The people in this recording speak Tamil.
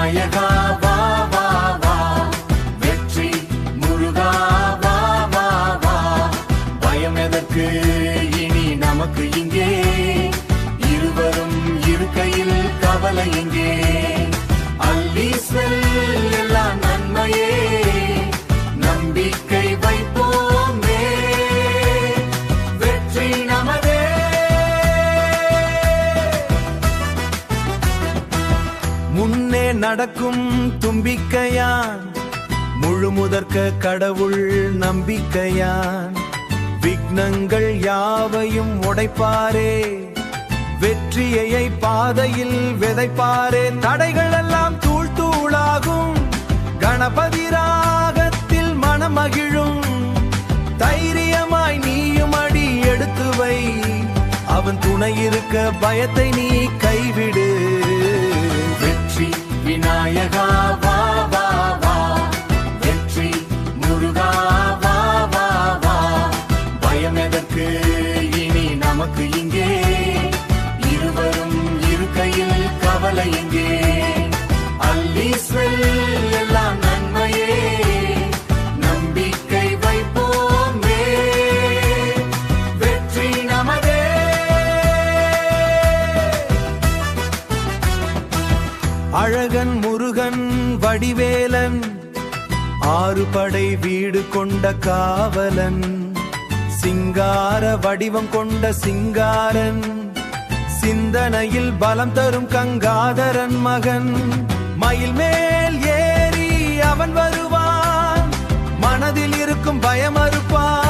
விநாயகா வா வா வா, வெற்றி முருகா வா வா வா, பயம் எதற்கு இனி நமக்கு இங்கே, இருவரும் இருக்கையில் கவலை எங்கே, அள்ளி செல் எல்லாம் நன்மையே, நம்பிக்கை வைப்போமே, வெற்றி நமதே. முன்னே நடக்கும் தும்பிக்கையான், முழுமுதற்க கடவுள் நம்பிக்கையான், விக்னங்கள் யாவையும் உடைப்பாரே, வெற்றியை பாதையில் விதைப்பாரே, தடைகள் எல்லாம் தூள் தூளாகும், கணபதி ராகத்தில் மனமகிழும், தைரியமாய் நீயும் அடி எடுத்து வை, அவன் துணை இருக்க பயத்தை நீ கைவிடு. வெற்றி விநாயகா வா வா வா, வெற்றி முருகா வா வா வா, பயம் எதற்கு இனி நமக்கு இங்கே, இருவரும் இருக்கையில் கவலை எங்கே, அள்ளி செல் எல்லாம் நன்மையே, நம்பிக்கை வைப்போமே, வெற்றி நமதே. அழகன் முருகன் வடிவேலன், ஆறு படை வீடு கொண்ட காவலன், சிங்கார வடிவம் கொண்ட சிங்காரன், சிந்தனையில் பலம் தரும் கங்காதரன் மகன், மயில் மேல் ஏறி அவன் வருவான், மனதில் இருக்கும் பயம் அறுப்பான்,